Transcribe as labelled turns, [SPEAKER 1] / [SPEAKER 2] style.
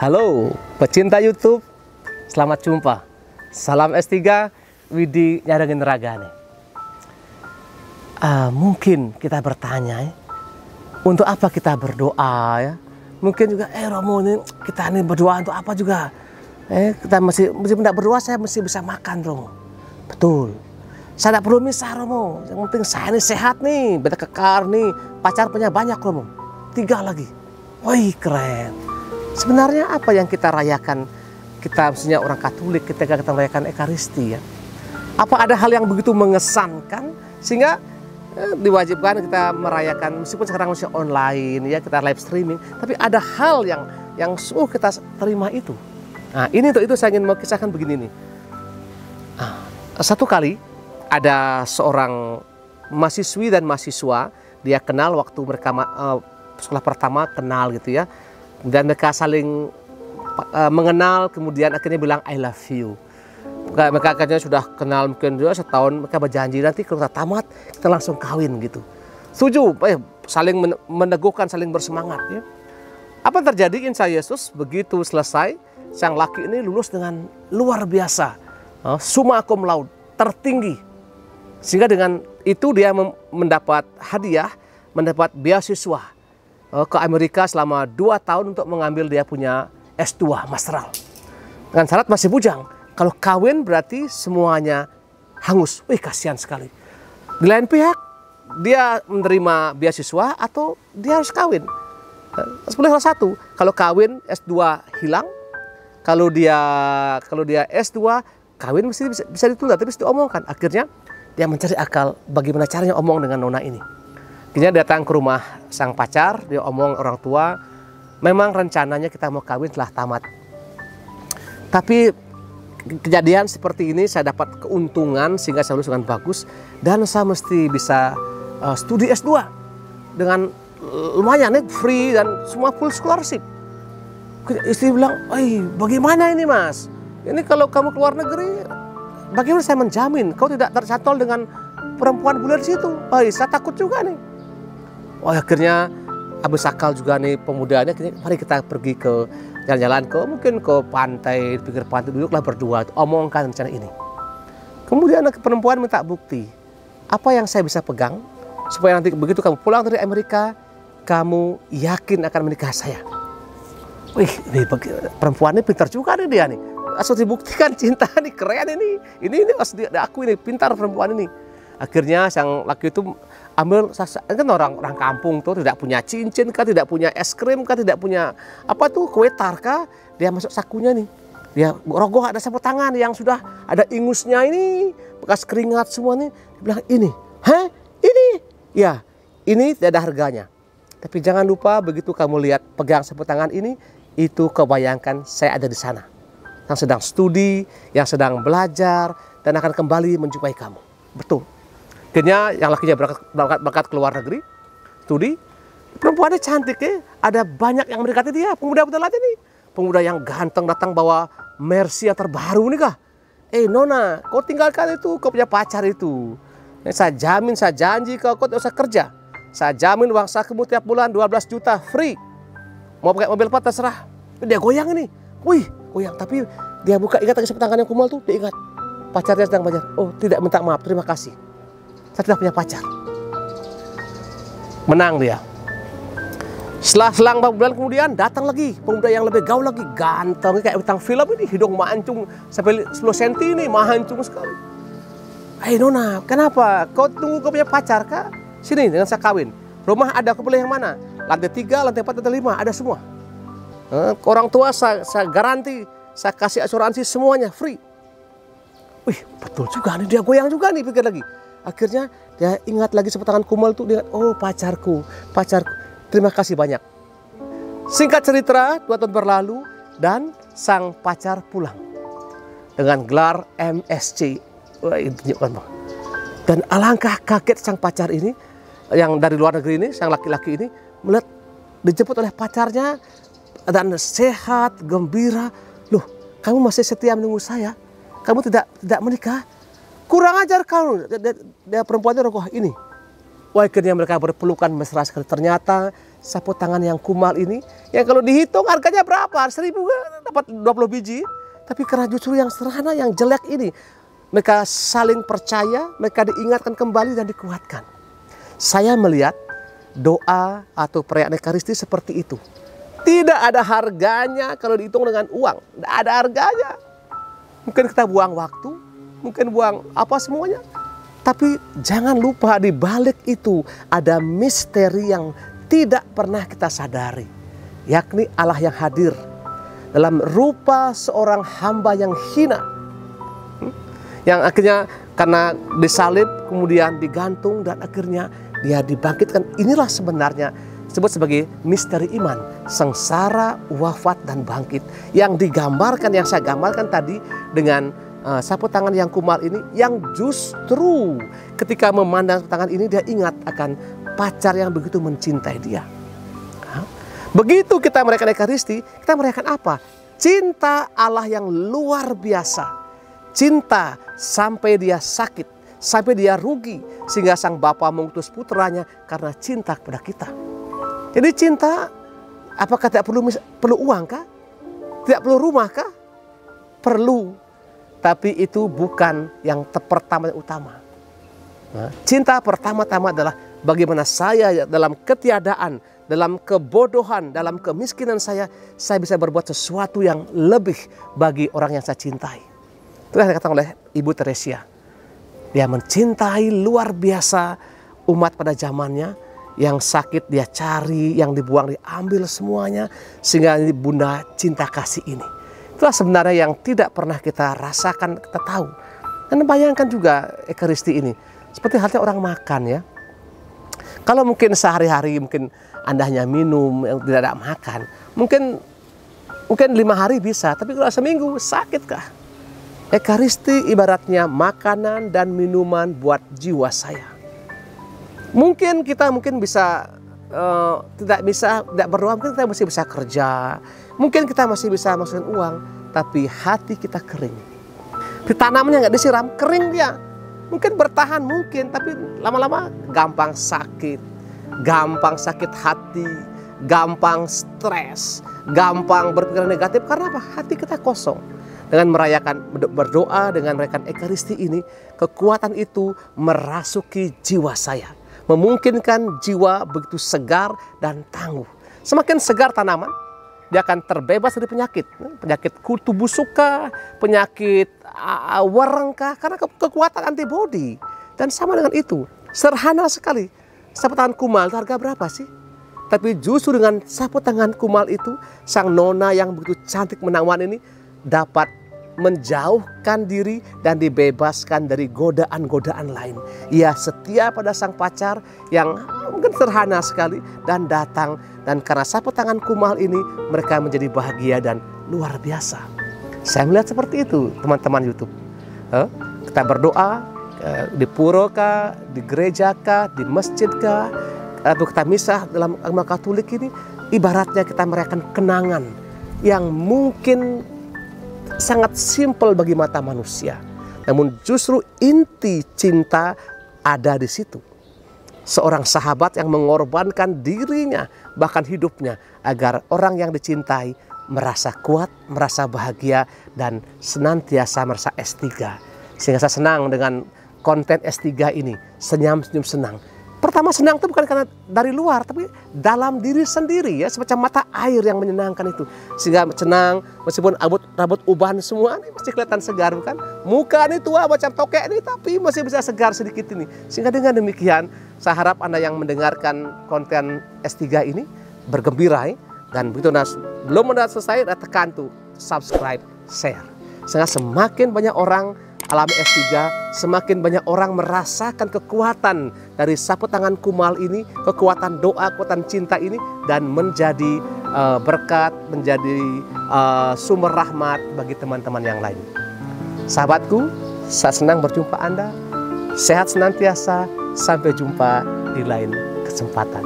[SPEAKER 1] Halo pecinta YouTube, selamat jumpa. Salam S3, Widi Nyadengin Raga nih. Mungkin kita bertanya ya, untuk apa kita berdoa ya? Mungkin juga Romo ini kita ini berdoa untuk apa juga? Kita masih tidak berdoa, saya mesti bisa makan Romo. Betul. Saya tidak perlu misah Romo. Yang penting saya ini sehat nih, beta kekar nih, pacar punya banyak Romo. 3 lagi. Wih keren. Sebenarnya apa yang kita rayakan, kita mestinya orang Katolik ketika kita merayakan Ekaristi ya? Apa ada hal yang begitu mengesankan sehingga diwajibkan kita merayakan, meskipun sekarang masih online ya, kita live streaming, tapi ada hal yang sungguh kita terima itu. Nah ini untuk itu saya ingin mau kisahkan begini nih. Satu kali ada seorang mahasiswi dan mahasiswa, dia kenal waktu mereka sekolah pertama kenal gitu ya. Dan mereka saling mengenal, kemudian akhirnya bilang I love you. Mereka akhirnya sudah kenal mungkin juga setahun, mereka berjanji nanti kalau kita tamat kita langsung kawin gitu. Setuju, saling meneguhkan, saling bersemangat ya. Apa yang terjadi? Insya Yesus begitu selesai, sang laki ini lulus dengan luar biasa, summa cum laude, tertinggi. Sehingga dengan itu dia mendapat hadiah, mendapat beasiswa ke Amerika selama 2 tahun untuk mengambil dia punya S2 masteral. Dengan syarat masih bujang. Kalau kawin berarti semuanya hangus. Wih kasihan sekali. Di lain pihak dia menerima beasiswa atau dia harus kawin. Sebenarnya salah satu. Kalau kawin S2 hilang. Kalau dia S2 kawin mesti bisa ditunda, tapi mesti diomongkan. Akhirnya dia mencari akal bagaimana caranya omong dengan nona ini. Akhirnya datang ke rumah sang pacar, dia omong orang tua, memang rencananya kita mau kawin setelah tamat. Tapi kejadian seperti ini saya dapat keuntungan sehingga saya lulus dengan bagus dan saya mesti bisa studi S2 dengan lumayan free dan semua full scholarship. Istri bilang, bagaimana ini mas? Ini kalau kamu keluar negeri, bagaimana saya menjamin kau tidak tercantol dengan perempuan bule di situ? Saya takut juga nih. Akhirnya habis akal juga nih pemudanya, mari kita pergi ke jalan-jalan mungkin ke pantai, di pinggir pantai, duduklah berdua, omongkan rencana ini. Kemudian perempuan minta bukti, apa yang saya bisa pegang supaya nanti begitu kamu pulang dari Amerika, kamu yakin akan menikah saya. Wih, ini perempuan ini pintar juga nih dia nih. Asal dibuktikan cinta nih, keren ini. Ini aku ini pintar perempuan ini. Akhirnya sang laki itu ambil, kan orang kampung tuh tidak punya cincin kah, tidak punya es krim kah, tidak punya apa tuh kue tar kah, dia masuk sakunya nih, dia rogoh ada sapu tangan yang sudah ada ingusnya ini, bekas keringat semua nih, dia bilang ini, ini, ya ini tidak ada harganya, tapi jangan lupa begitu kamu lihat pegang sapu tangan ini, itu kebayangkan saya ada di sana, yang sedang studi, yang sedang belajar dan akan kembali menjumpai kamu, betul. Akhirnya yang lakinya berangkat ke luar negeri, studi, perempuannya cantik ya, ada banyak yang mendekati dia, pemuda-pemuda lain nih. Pemuda yang ganteng datang bawa Mercy yang terbaru nih kah. Nona, kau tinggalkan itu, kau punya pacar itu. Saya jamin, saya janji kau tidak usah kerja. Saya jamin uang sakumu tiap bulan 12 juta free. Mau pakai mobil apa terserah. Dia goyang ini, wih goyang, tapi dia buka, ingat lagi tangan yang kumal tuh, dia ingat. Pacarnya sedang belajar, tidak minta maaf, terima kasih. Saya tidak punya pacar. Menang dia. Setelah selang beberapa bulan kemudian datang lagi pemuda yang lebih gaul lagi, ganteng kayak bintang film ini, hidung mancung sampai 10 cm ini, mancung sekali. Nona, kenapa? Kau tunggu kau punya pacar kah? Sini dengan saya kawin. Rumah ada, kau pilih yang mana? Lantai 3, lantai 4, lantai 5, ada semua. Orang tua saya garanti, saya kasih asuransi semuanya free. Wih, betul juga nih, dia goyang juga nih, pikir lagi. Akhirnya dia ingat lagi sapu tangan kumal tuh, dia ingat, pacarku, terima kasih banyak. Singkat cerita, 2 tahun berlalu dan sang pacar pulang dengan gelar MSc. Wah, dan alangkah kaget sang pacar ini, yang dari luar negeri ini, sang laki-laki ini melihat dijemput oleh pacarnya dan sehat, gembira. Loh, kamu masih setia menunggu saya? Kamu tidak menikah? Kurang ajar kamu. Dia perempuannya rogoh ini. Wah, akhirnya mereka berpelukan mesra sekali. Ternyata sapu tangan yang kumal ini, yang kalau dihitung harganya berapa? 1.000 dapat 20 biji. Tapi karena justru yang sederhana, yang jelek ini, mereka saling percaya, mereka diingatkan kembali dan dikuatkan. Saya melihat doa atau perayaan Ekaristi seperti itu. Tidak ada harganya kalau dihitung dengan uang. Tidak ada harganya. Mungkin kita buang waktu, mungkin buang apa semuanya. Tapi jangan lupa di balik itu ada misteri yang tidak pernah kita sadari. Yakni Allah yang hadir dalam rupa seorang hamba yang hina. Yang akhirnya karena disalib, kemudian digantung, dan akhirnya dia dibangkitkan. Inilah sebenarnya disebut sebagai misteri iman, sengsara, wafat, dan bangkit. Yang digambarkan, yang saya gambarkan tadi dengan sapu tangan yang kumal ini, yang justru ketika memandang sapu tangan ini dia ingat akan pacar yang begitu mencintai dia. Begitu kita merayakan Ekaristi, kita merayakan apa? Cinta Allah yang luar biasa. Cinta sampai dia sakit, sampai dia rugi, sehingga sang Bapa mengutus putranya karena cinta kepada kita. Jadi cinta, apakah tidak perlu uang kah? Tidak perlu rumah kah? Perlu, tapi itu bukan yang pertama dan utama. Nah, cinta pertama-tama adalah bagaimana saya dalam ketiadaan, dalam kebodohan, dalam kemiskinan saya bisa berbuat sesuatu yang lebih bagi orang yang saya cintai. Itu yang dikatakan oleh Ibu Teresia. Dia mencintai luar biasa umat pada zamannya. Yang sakit dia cari, yang dibuang diambil semuanya. Sehingga ini Bunda cinta kasih ini. Itulah sebenarnya yang tidak pernah kita rasakan, kita tahu. Dan bayangkan juga Ekaristi ini. Seperti halnya orang makan ya. Kalau mungkin sehari-hari mungkin Anda hanya minum, tidak ada makan. Mungkin 5 hari bisa, tapi kalau seminggu sakit kah? Ekaristi ibaratnya makanan dan minuman buat jiwa saya. Mungkin kita bisa tidak berdoa, mungkin kita masih bisa kerja, mungkin kita masih bisa masukin uang, tapi hati kita kering. Ditanamnya nggak disiram, kering dia. Mungkin bertahan mungkin, tapi lama-lama gampang sakit hati, gampang stres, gampang berpikiran negatif. Karena apa? Hati kita kosong. Dengan merayakan berdoa, dengan merayakan Ekaristi ini, kekuatan itu merasuki jiwa saya. Memungkinkan jiwa begitu segar dan tangguh. Semakin segar tanaman, dia akan terbebas dari penyakit. Penyakit kutu busukah, penyakit warengkah, karena kekuatan antibodi. Dan sama dengan itu, sederhana sekali. Sapu tangan kumal itu harga berapa sih? Tapi justru dengan sapu tangan kumal itu, sang nona yang begitu cantik menawan ini dapat menjauhkan diri dan dibebaskan dari godaan-godaan lain. Ia setia pada sang pacar yang mungkin sederhana sekali dan datang. Dan karena sapu tangan kumal ini mereka menjadi bahagia dan luar biasa. Saya melihat seperti itu teman-teman YouTube. Kita berdoa di pura kah, di gereja kah, di masjid kah, atau kita misah dalam agama Katolik ini, ibaratnya kita merayakan kenangan yang mungkin sangat simpel bagi mata manusia. Namun justru inti cinta ada di situ. Seorang sahabat yang mengorbankan dirinya, bahkan hidupnya, agar orang yang dicintai merasa kuat, merasa bahagia, dan senantiasa merasa S3. Sehingga saya senang dengan konten S3 ini, senyum-senyum senang. Pertama senang itu bukan karena dari luar, tapi dalam diri sendiri ya, semacam mata air yang menyenangkan itu. Sehingga senang, meskipun rambut ubahan semua ini masih kelihatan segar, bukan? Muka ini tua macam tokek ini, tapi masih bisa segar sedikit ini. Sehingga dengan demikian, saya harap Anda yang mendengarkan konten S3 ini bergembira. Dan begitu belum selesai, tekan tuh subscribe, share. Sehingga semakin banyak orang alami S3, semakin banyak orang merasakan kekuatan dari sapu tangan kumal ini, kekuatan doa, kekuatan cinta ini, dan menjadi berkat, menjadi sumber rahmat bagi teman-teman yang lain. Sahabatku, saya senang berjumpa Anda. Sehat senantiasa, sampai jumpa di lain kesempatan.